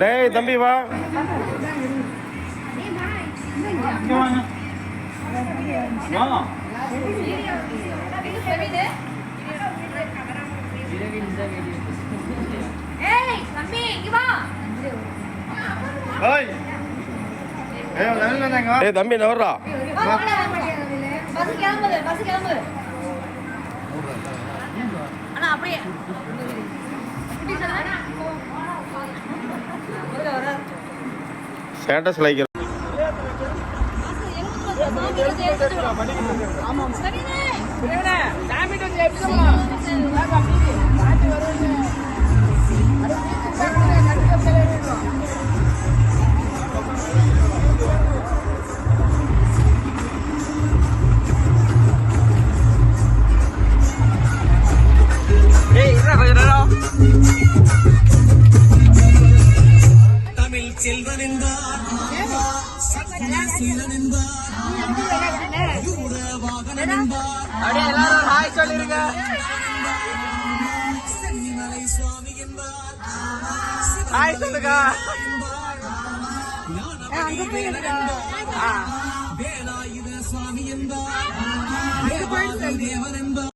டேய் தம்பி வா. ஏய் தம்பி நவர்றா. ஸ்டேட்டஸ் லைக் தமிழ் செல்வன் என்பார் சீலன் என்பார் வாகனம் என்பார். அப்படியே எல்லாரும் ஹாய் சொல்லிருங்க. சென்னிமலை சுவாமி என்பார். ஹாய் சொல்லுங்க. வேலாயுத சுவாமி என்பார். தேவன் என்பார்.